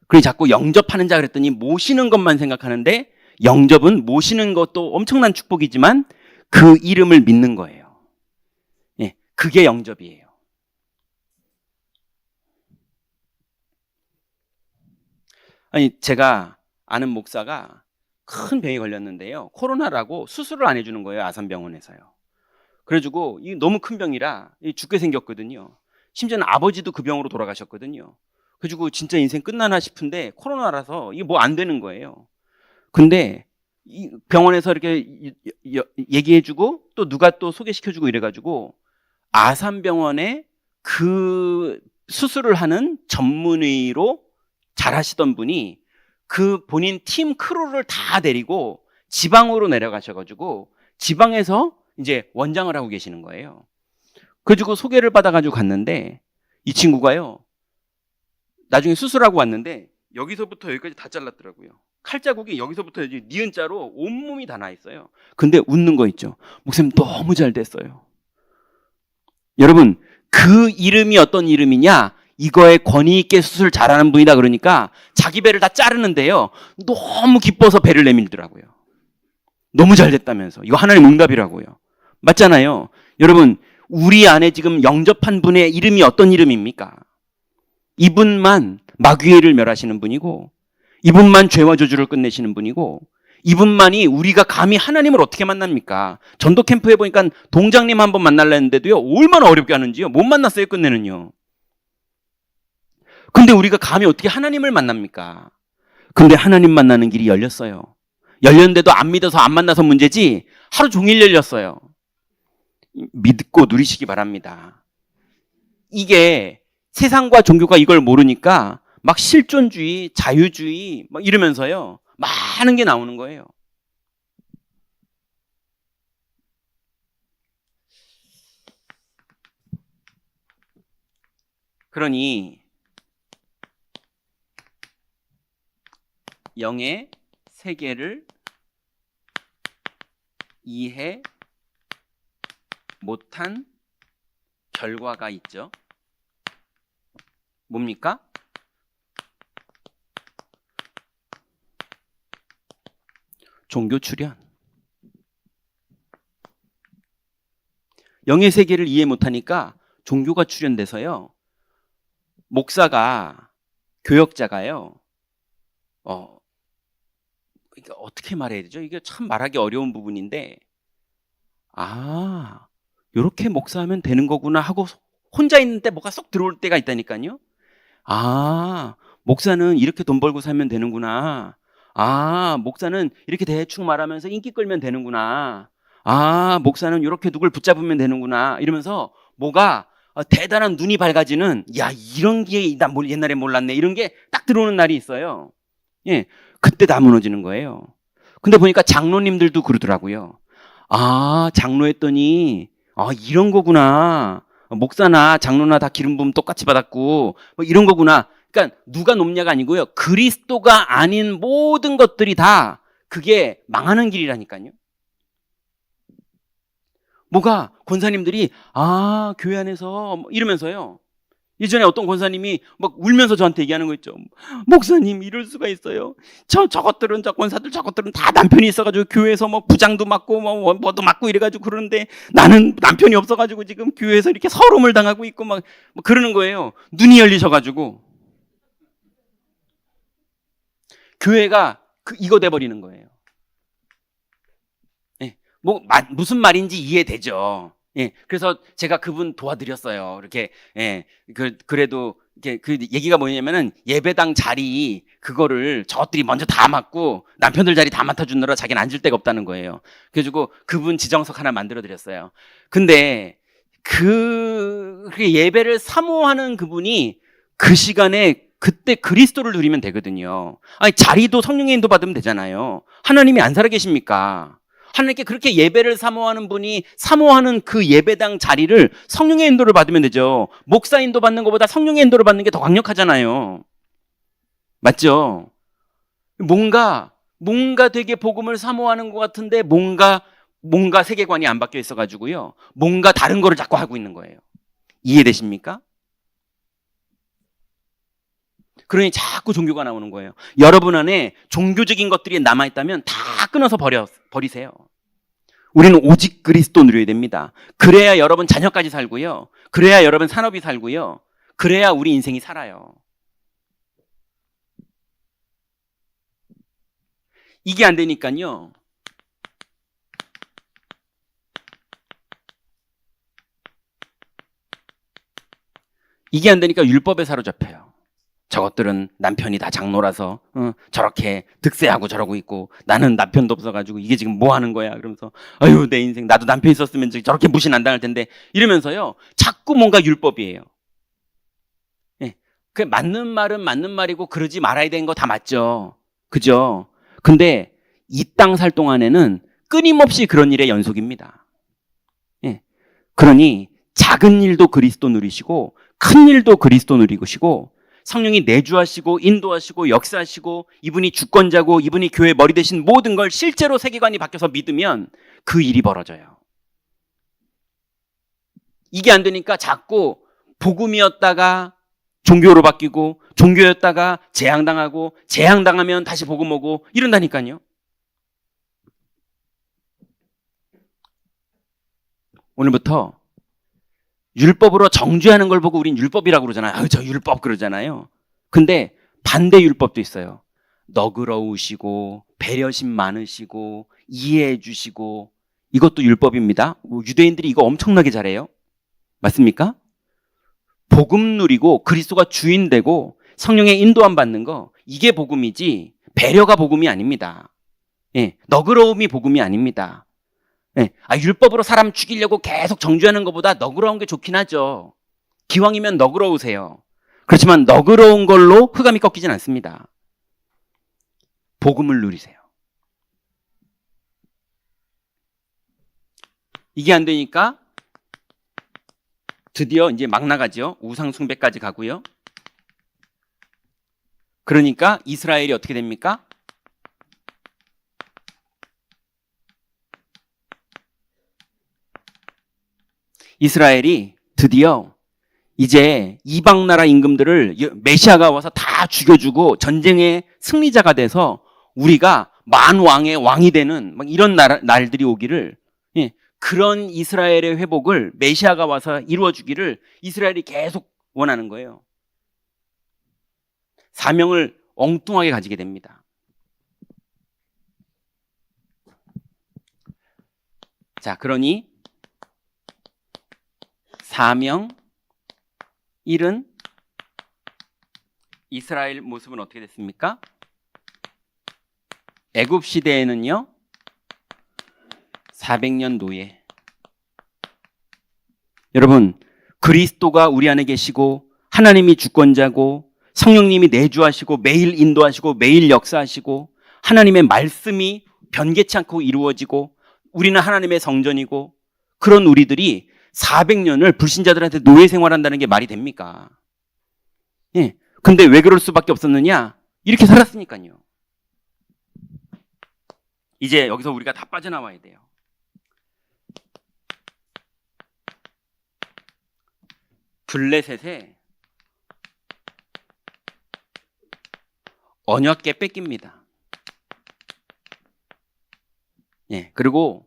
A: 그리고 자꾸 영접하는 자 그랬더니 모시는 것만 생각하는데, 영접은 모시는 것도 엄청난 축복이지만 그 이름을 믿는 거예요. 예, 그게 영접이에요. 아니, 제가 아는 목사가 큰 병에 걸렸는데요. 코로나라고 수술을 안 해주는 거예요. 아산병원에서요. 그래가지고 이 너무 큰 병이라 죽게 생겼거든요. 심지어는 아버지도 그 병으로 돌아가셨거든요. 그래가지고 진짜 인생 끝나나 싶은데 코로나라서 이게 뭐 안 되는 거예요. 근데 이 병원에서 이렇게 얘기해주고 또 누가 또 소개시켜주고 이래가지고 아산병원에 그 수술을 하는 전문의로 잘하시던 분이 그 본인 팀 크루를 다 데리고 지방으로 내려가셔가지고 지방에서 이제 원장을 하고 계시는 거예요. 그래가지고 소개를 받아가지고 갔는데 이 친구가요, 나중에 수술하고 왔는데 여기서부터 여기까지 다 잘랐더라고요. 칼자국이 여기서부터 이제 니은자로 온몸이 다 나 있어요. 근데 웃는 거 있죠. 목사님 너무 잘 됐어요. 여러분, 그 이름이 어떤 이름이냐? 이거에 권위 있게 수술 잘하는 분이다 그러니까 자기 배를 다 자르는데요, 너무 기뻐서 배를 내밀더라고요. 너무 잘 됐다면서. 이거 하나님 응답이라고요. 맞잖아요. 여러분, 우리 안에 지금 영접한 분의 이름이 어떤 이름입니까? 이분만 마귀를 멸하시는 분이고, 이분만 죄와 저주를 끝내시는 분이고, 이분만이 우리가 감히 하나님을 어떻게 만납니까? 전도 캠프에 보니까 동장님 한번 만나려 했는데도요, 얼마나 어렵게 하는지요. 못 만났어요, 끝내는요. 근데 우리가 감히 어떻게 하나님을 만납니까? 근데 하나님 만나는 길이 열렸어요. 열렸는데도 안 믿어서 안 만나서 문제지 하루 종일 열렸어요. 믿고 누리시기 바랍니다. 이게 세상과 종교가 이걸 모르니까 막 실존주의, 자유주의 막 이러면서요, 많은 게 나오는 거예요. 그러니 영의 세계를 이해 못한 결과가 있죠. 뭡니까? 종교 출현. 영의 세계를 이해 못하니까 종교가 출현돼서요, 목사가, 교역자가요, 이게 어떻게 말해야 되죠? 이게 참 말하기 어려운 부분인데, 아, 요렇게 목사하면 되는 거구나 하고 혼자 있는데 뭐가 쏙 들어올 때가 있다니까요. 아, 목사는 이렇게 돈 벌고 살면 되는구나. 아, 목사는 이렇게 대충 말하면서 인기 끌면 되는구나. 아, 목사는 이렇게 누굴 붙잡으면 되는구나. 이러면서 뭐가 대단한 눈이 밝아지는, 야, 이런 게 나 옛날에 몰랐네, 이런 게 딱 들어오는 날이 있어요. 예, 그때 다 무너지는 거예요. 근데 보니까 장로님들도 그러더라고요. 아, 장로했더니 이런 거구나. 목사나 장로나 다 기름 부음 똑같이 받았고 뭐 이런 거구나. 그러니까 누가 높냐가 아니고요, 그리스도가 아닌 모든 것들이 다 그게 망하는 길이라니까요. 뭐가 권사님들이 교회 안에서 뭐 이러면서요, 예전에 어떤 권사님이 막 울면서 저한테 얘기하는 거 있죠. 목사님, 이럴 수가 있어요. 저 권사들 저것들은 다 남편이 있어가지고 교회에서 뭐 부장도 맡고 뭐도 맡고 이래가지고 그러는데 나는 남편이 없어가지고 지금 교회에서 이렇게 서름을 당하고 있고 막 그러는 거예요. 눈이 열리셔가지고 교회가 이거 돼버리는 거예요. 예, 무슨 말인지 이해되죠. 예, 그래서 제가 그분 도와드렸어요. 이렇게, 예, 그래도, 이렇게, 그 얘기가 뭐냐면은 예배당 자리, 그거를 저것들이 먼저 다 맡고 남편들 자리 다 맡아주느라 자기는 앉을 데가 없다는 거예요. 그래가지고 그분 지정석 하나 만들어드렸어요. 근데 예배를 사모하는 그분이 그 시간에 그때 그리스도를 누리면 되거든요. 아니, 자리도 성령의 인도 받으면 되잖아요. 하나님이 안 살아계십니까? 하나님께 그렇게 예배를 사모하는 분이 사모하는 그 예배당 자리를 성령의 인도를 받으면 되죠. 목사 인도 받는 것보다 성령의 인도를 받는 게 더 강력하잖아요. 맞죠? 뭔가 되게 복음을 사모하는 것 같은데 뭔가 세계관이 안 바뀌어 있어가지고요. 뭔가 다른 거를 자꾸 하고 있는 거예요. 이해되십니까? 그러니 자꾸 종교가 나오는 거예요. 여러분 안에 종교적인 것들이 남아있다면 다 끊어서 버리세요. 우리는 오직 그리스도 누려야 됩니다. 그래야 여러분 자녀까지 살고요. 그래야 여러분 산업이 살고요. 그래야 우리 인생이 살아요. 이게 안 되니까요. 이게 안 되니까 율법에 사로잡혀요. 저것들은 남편이 다 장로라서 저렇게 득세하고 저러고 있고 나는 남편도 없어가지고 이게 지금 뭐 하는 거야 그러면서 아유 내 인생 나도 남편 있었으면 저렇게 무신 안 당할 텐데 이러면서요 자꾸 뭔가 율법이에요. 예, 그 맞는 말은 맞는 말이고 그러지 말아야 되는 거 다 맞죠. 그죠? 근데 이 땅 살 동안에는 끊임없이 그런 일의 연속입니다. 예, 그러니 작은 일도 그리스도 누리시고 큰 일도 그리스도 누리시고 성령이 내주하시고 인도하시고 역사하시고 이분이 주권자고 이분이 교회 머리 대신 모든 걸 실제로 세계관이 바뀌어서 믿으면 그 일이 벌어져요. 이게 안 되니까 자꾸 복음이었다가 종교로 바뀌고 종교였다가 재앙당하고 재앙당하면 다시 복음 오고 이런다니까요. 오늘부터 율법으로 정죄하는 걸 보고 우린 율법이라고 그러잖아요. 아유, 저 율법 그러잖아요. 근데 반대 율법도 있어요. 너그러우시고 배려심 많으시고 이해해 주시고 이것도 율법입니다. 유대인들이 이거 엄청나게 잘해요. 맞습니까? 복음 누리고 그리스도가 주인 되고 성령의 인도함 받는 거 이게 복음이지 배려가 복음이 아닙니다. 예, 너그러움이 복음이 아닙니다. 네. 율법으로 사람 죽이려고 계속 정죄하는 것보다 너그러운 게 좋긴 하죠. 기왕이면 너그러우세요. 그렇지만 너그러운 걸로 흑암이 꺾이진 않습니다. 복음을 누리세요. 이게 안 되니까 드디어 이제 막 나가죠. 우상숭배까지 가고요. 그러니까 이스라엘이 어떻게 됩니까? 이스라엘이 드디어 이제 이방 나라 임금들을 메시아가 와서 다 죽여주고 전쟁의 승리자가 돼서 우리가 만왕의 왕이 되는 막 이런 날들이 오기를, 예, 그런 이스라엘의 회복을 메시아가 와서 이루어주기를 이스라엘이 계속 원하는 거예요. 사명을 엉뚱하게 가지게 됩니다. 자, 그러니 사명 1은 이스라엘 모습은 어떻게 됐습니까? 애굽 시대에는요 400년 노예. 여러분, 그리스도가 우리 안에 계시고 하나님이 주권자고 성령님이 내주하시고 매일 인도하시고 매일 역사하시고 하나님의 말씀이 변개치 않고 이루어지고 우리는 하나님의 성전이고 그런 우리들이 400년을 불신자들한테 노예 생활한다는 게 말이 됩니까? 예. 근데 왜 그럴 수밖에 없었느냐? 이렇게 살았으니까요. 이제 여기서 우리가 다 빠져나와야 돼요. 블레셋에 언약궤 뺏깁니다. 예. 그리고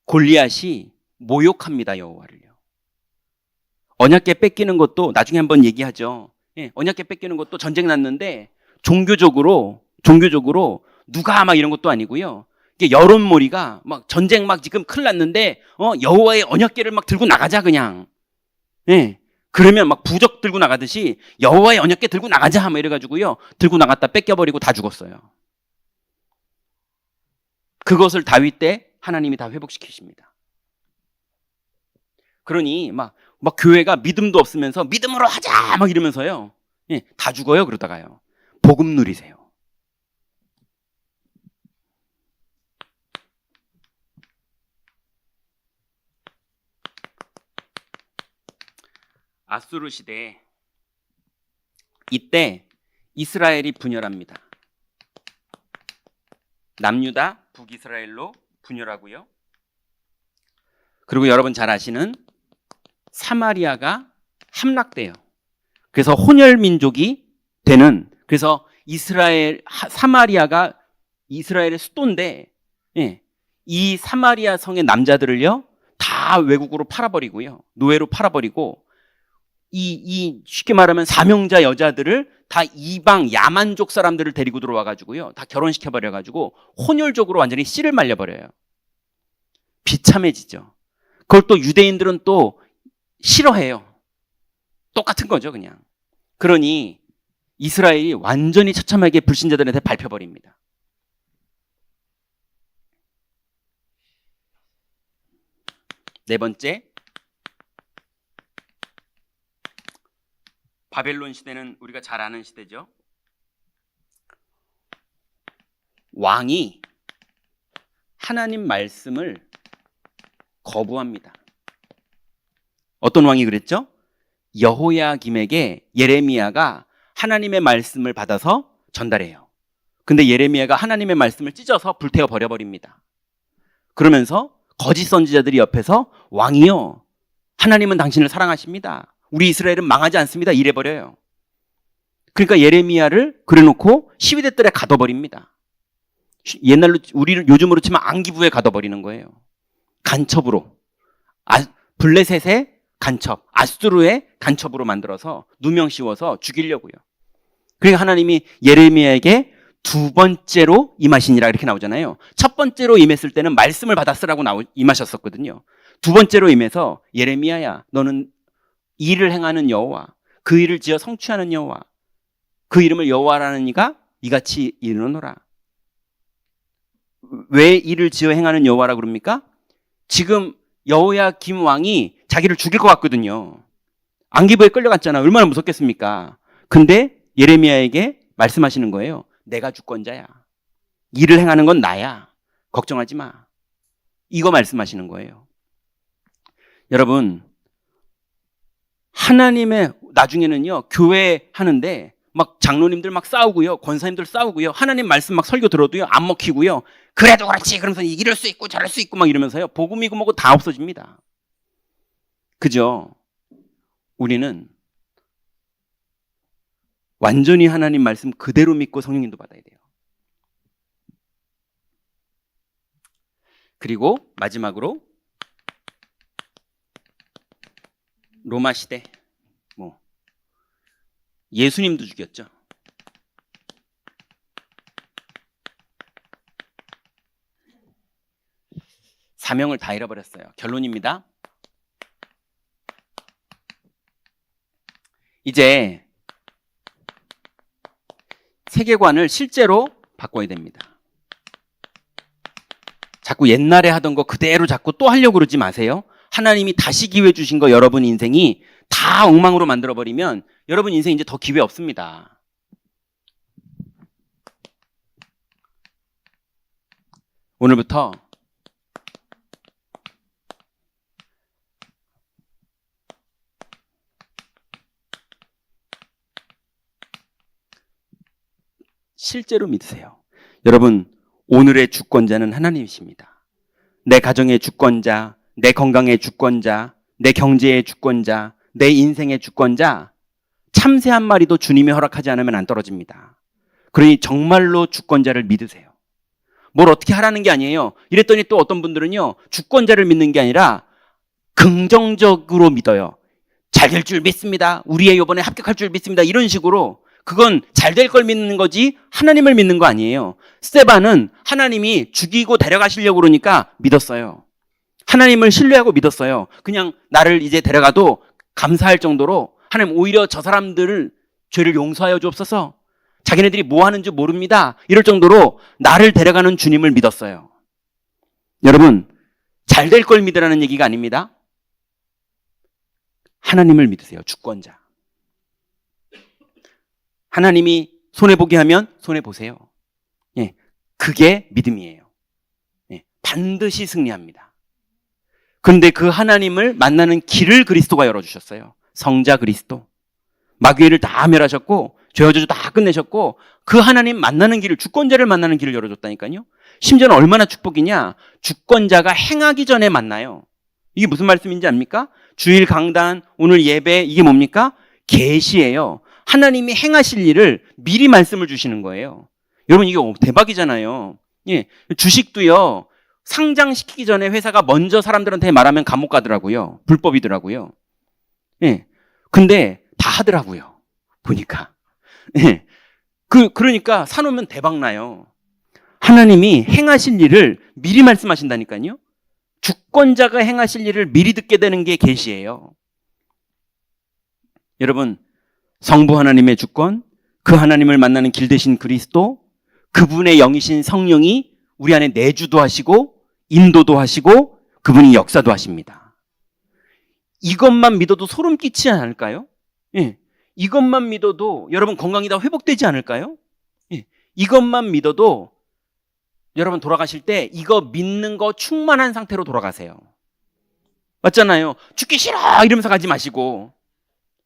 A: 골리앗이 모욕합니다, 여호와를요. 언약궤 뺏기는 것도 나중에 한번 얘기하죠. 예, 언약궤 뺏기는 것도 전쟁 났는데 종교적으로 누가 막 이런 것도 아니고요. 이게 여론몰이가 막 전쟁 막 지금 큰일 났는데 여호와의 언약궤를 막 들고 나가자 그냥. 예. 그러면 막 부적 들고 나가듯이 여호와의 언약궤 들고 나가자 막 이래가지고요. 들고 나갔다 뺏겨버리고 다 죽었어요. 그것을 다윗 때 하나님이 다 회복시키십니다. 그러니 막 교회가 믿음도 없으면서 믿음으로 하자 막 이러면서요. 예, 다 죽어요 그러다가요. 복음 누리세요. 아수르 시대 이때 이스라엘이 분열합니다. 남유다, 북이스라엘로 분열하고요. 그리고 여러분 잘 아시는 사마리아가 함락돼요. 그래서 혼혈 민족이 되는, 그래서 사마리아가 이스라엘의 수도인데, 예, 이 사마리아 성의 남자들을요 다 외국으로 팔아버리고요, 노예로 팔아버리고, 이 쉽게 말하면 사명자 여자들을 다 이방 야만족 사람들을 데리고 들어와가지고요 다 결혼시켜버려가지고 혼혈족으로 완전히 씨를 말려버려요. 비참해지죠. 그걸 또 유대인들은 또 싫어해요. 똑같은 거죠 그냥. 그러니 이스라엘이 완전히 처참하게 불신자들한테 밟혀버립니다. 네 번째, 바벨론 시대는 우리가 잘 아는 시대죠. 왕이 하나님 말씀을 거부합니다. 어떤 왕이 그랬죠? 여호야김에게 예레미야가 하나님의 말씀을 받아서 전달해요. 근데 예레미야가 하나님의 말씀을 찢어서 불태워 버려버립니다. 그러면서 거짓 선지자들이 옆에서 왕이요, 하나님은 당신을 사랑하십니다, 우리 이스라엘은 망하지 않습니다, 이래버려요. 그러니까 예레미야를 그래놓고 시위대 뜰에 가둬버립니다. 옛날로 우리를 요즘으로 치면 안기부에 가둬버리는 거예요. 간첩으로. 블레셋의 간첩, 아수르의 간첩으로 만들어서 누명 씌워서 죽이려고요. 그러니까 하나님이 예레미야에게 두 번째로 임하시니라 이렇게 나오잖아요. 첫 번째로 임했을 때는 말씀을 받았으라고 임하셨었거든요. 두 번째로 임해서 예레미야야, 너는 일을 행하는 여호와, 그 일을 지어 성취하는 여호와, 그 이름을 여호와라는 이가 이같이 이르노라. 왜 일을 지어 행하는 여호와라 그럽니까? 지금 여호야김 왕이 자기를 죽일 것 같거든요. 안기부에 끌려갔잖아. 얼마나 무섭겠습니까? 근데 예레미야에게 말씀하시는 거예요. 내가 주권자야. 일을 행하는 건 나야. 걱정하지 마. 이거 말씀하시는 거예요. 여러분, 하나님의 나중에는요 교회 하는데 막 장로님들 막 싸우고요, 권사님들 싸우고요, 하나님 말씀 막 설교 들어도요 안 먹히고요, 그래도 그렇지 그러면서 이럴 수 있고 저럴 수 있고 막 이러면서요 복음이고 뭐고 다 없어집니다. 그죠? 우리는 완전히 하나님 말씀 그대로 믿고 성령 인도 받아야 돼요. 그리고 마지막으로 로마 시대, 예수님도 죽였죠. 사명을 다 잃어버렸어요. 결론입니다. 이제 세계관을 실제로 바꿔야 됩니다. 자꾸 옛날에 하던 거 그대로 자꾸 또 하려고 그러지 마세요. 하나님이 다시 기회 주신 거 여러분 인생이 다 엉망으로 만들어버리면 여러분 인생 이제 더 기회 없습니다. 오늘부터 실제로 믿으세요. 여러분, 오늘의 주권자는 하나님이십니다. 내 가정의 주권자, 내 건강의 주권자, 내 경제의 주권자, 내 인생의 주권자, 참새 한 마리도 주님이 허락하지 않으면 안 떨어집니다. 그러니 정말로 주권자를 믿으세요. 뭘 어떻게 하라는 게 아니에요. 이랬더니 또 어떤 분들은요, 주권자를 믿는 게 아니라 긍정적으로 믿어요. 잘 될 줄 믿습니다. 우리 애 이번에 합격할 줄 믿습니다. 이런 식으로 그건 잘 될 걸 믿는 거지 하나님을 믿는 거 아니에요. 스데반은 하나님이 죽이고 데려가시려고 그러니까 믿었어요. 하나님을 신뢰하고 믿었어요. 그냥 나를 이제 데려가도 감사할 정도로 하나님 오히려 저 사람들을 죄를 용서하여 주옵소서. 자기네들이 뭐 하는지 모릅니다. 이럴 정도로 나를 데려가는 주님을 믿었어요. 여러분, 잘 될 걸 믿으라는 얘기가 아닙니다. 하나님을 믿으세요. 주권자. 하나님이 손해보게 하면 손해보세요. 예, 그게 믿음이에요. 예, 반드시 승리합니다. 그런데 그 하나님을 만나는 길을 그리스도가 열어주셨어요. 성자 그리스도. 마귀를 다 멸하셨고 죄어저주 다 끝내셨고 그 하나님 만나는 길을, 주권자를 만나는 길을 열어줬다니까요. 심지어는 얼마나 축복이냐. 주권자가 행하기 전에 만나요. 이게 무슨 말씀인지 압니까? 주일 강단, 오늘 예배, 이게 뭡니까? 계시예요. 하나님이 행하실 일을 미리 말씀을 주시는 거예요. 여러분, 이게 대박이잖아요. 예, 주식도요, 상장시키기 전에 회사가 먼저 사람들한테 말하면 감옥 가더라고요. 불법이더라고요. 예, 근데 다 하더라고요. 보니까. 예, 그러니까 사놓으면 대박 나요. 하나님이 행하실 일을 미리 말씀하신다니까요. 주권자가 행하실 일을 미리 듣게 되는 게 계시예요. 여러분, 성부 하나님의 주권, 그 하나님을 만나는 길 대신 그리스도, 그분의 영이신 성령이 우리 안에 내주도 하시고 인도도 하시고 그분이 역사도 하십니다. 이것만 믿어도 소름 끼치지 않을까요? 예, 이것만 믿어도 여러분 건강이 다 회복되지 않을까요? 예, 이것만 믿어도 여러분 돌아가실 때 이거 믿는 거 충만한 상태로 돌아가세요. 맞잖아요. 죽기 싫어 이러면서 가지 마시고,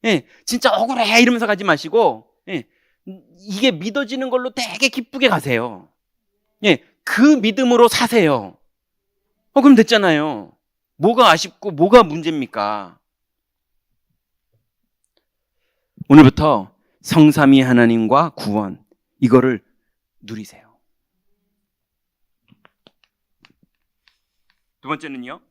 A: 예, 진짜 억울해 이러면서 가지 마시고, 예, 이게 믿어지는 걸로 되게 기쁘게 가세요. 예, 그 믿음으로 사세요. 그럼 됐잖아요. 뭐가 아쉽고 뭐가 문제입니까? 오늘부터 성삼위 하나님과 구원, 이거를 누리세요. 두 번째는요,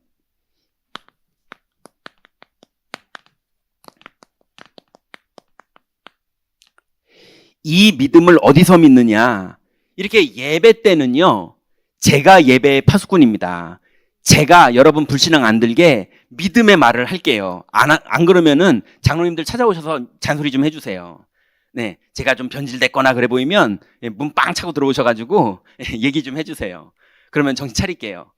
A: 이 믿음을 어디서 믿느냐. 이렇게 예배 때는요, 제가 예배의 파수꾼입니다. 제가 여러분 불신앙 안 들게 믿음의 말을 할게요. 안 그러면은 장로님들 찾아오셔서 잔소리 좀 해주세요. 네, 제가 좀 변질됐거나 그래 보이면 문 빵 차고 들어오셔가지고 얘기 좀 해주세요. 그러면 정신 차릴게요.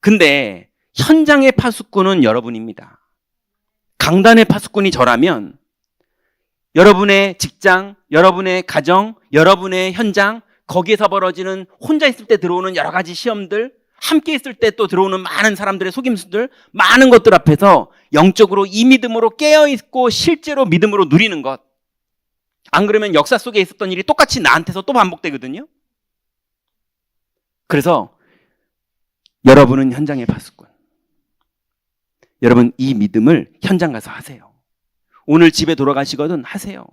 A: 근데 현장의 파수꾼은 여러분입니다. 강단의 파수꾼이 저라면 여러분의 직장, 여러분의 가정, 여러분의 현장, 거기에서 벌어지는 혼자 있을 때 들어오는 여러 가지 시험들, 함께 있을 때 또 들어오는 많은 사람들의 속임수들, 많은 것들 앞에서 영적으로 이 믿음으로 깨어있고 실제로 믿음으로 누리는 것. 안 그러면 역사 속에 있었던 일이 똑같이 나한테서 또 반복되거든요. 그래서 여러분은 현장의 파수꾼. 여러분 이 믿음을 현장 가서 하세요. 오늘 집에 돌아가시거든 하세요.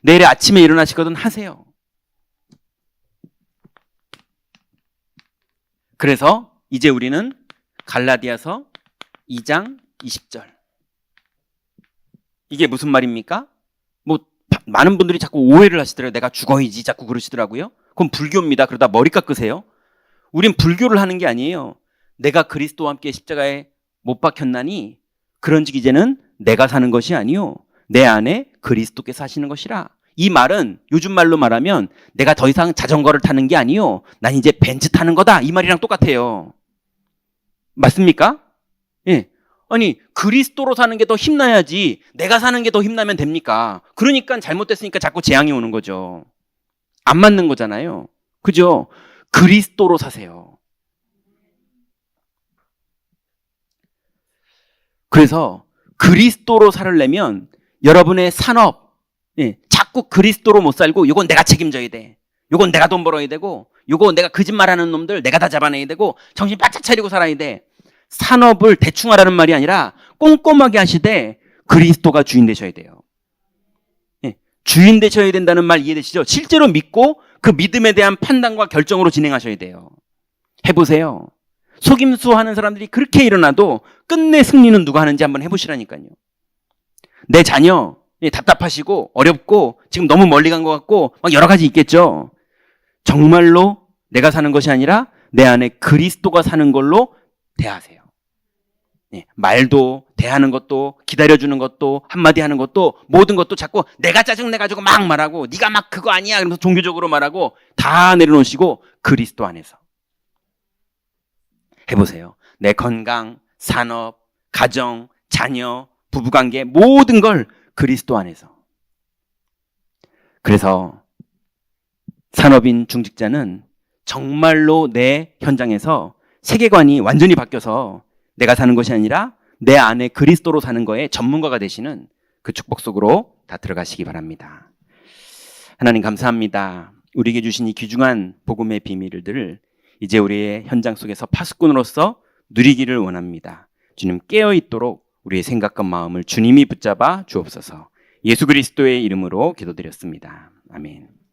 A: 내일 아침에 일어나시거든 하세요. 그래서 이제 우리는 갈라디아서 2장 20절. 이게 무슨 말입니까? 뭐 많은 분들이 자꾸 오해를 하시더라고요. 내가 죽어야지 자꾸 그러시더라고요. 그럼 불교입니다. 그러다 머리 깎으세요. 우린 불교를 하는 게 아니에요. 내가 그리스도와 함께 십자가에 못 박혔나니 그런즉 이제는 내가 사는 것이 아니요 내 안에 그리스도께서 사시는 것이라. 이 말은 요즘 말로 말하면 내가 더 이상 자전거를 타는 게 아니요 난 이제 벤츠 타는 거다, 이 말이랑 똑같아요. 맞습니까? 예. 아니 그리스도로 사는 게 더 힘나야지 내가 사는 게 더 힘나면 됩니까? 그러니까 잘못됐으니까 자꾸 재앙이 오는 거죠. 안 맞는 거잖아요. 그죠? 그리스도로 사세요. 그래서 그리스도로 살려면 여러분의 산업, 예, 자꾸 그리스도로 못 살고 요건 내가 책임져야 돼, 요건 내가 돈 벌어야 되고, 요거 내가 거짓말하는 놈들 내가 다 잡아내야 되고, 정신 바짝 차리고 살아야 돼. 산업을 대충 하라는 말이 아니라 꼼꼼하게 하시되 그리스도가 주인 되셔야 돼요. 예, 주인 되셔야 된다는 말 이해되시죠? 실제로 믿고 그 믿음에 대한 판단과 결정으로 진행하셔야 돼요. 해보세요. 속임수 하는 사람들이 그렇게 일어나도 끝내 승리는 누가 하는지 한번 해보시라니까요. 내 자녀 예, 답답하시고 어렵고 지금 너무 멀리 간 것 같고 막 여러 가지 있겠죠. 정말로 내가 사는 것이 아니라 내 안에 그리스도가 사는 걸로 대하세요. 예, 말도 대하는 것도 기다려주는 것도 한마디 하는 것도 모든 것도 자꾸 내가 짜증내가지고 막 말하고 네가 막 그거 아니야 그러면서 종교적으로 말하고 다 내려놓으시고 그리스도 안에서 해보세요. 내 건강, 산업, 가정, 자녀, 부부관계 모든 걸 그리스도 안에서. 그래서 산업인 중직자는 정말로 내 현장에서 세계관이 완전히 바뀌어서 내가 사는 것이 아니라 내 안에 그리스도로 사는 거에 전문가가 되시는 그 축복 속으로 다 들어가시기 바랍니다. 하나님 감사합니다. 우리에게 주신 이 귀중한 복음의 비밀들을 이제 우리의 현장 속에서 파수꾼으로서 누리기를 원합니다. 주님 깨어있도록 우리의 생각과 마음을 주님이 붙잡아 주옵소서. 예수 그리스도의 이름으로 기도드렸습니다. 아멘.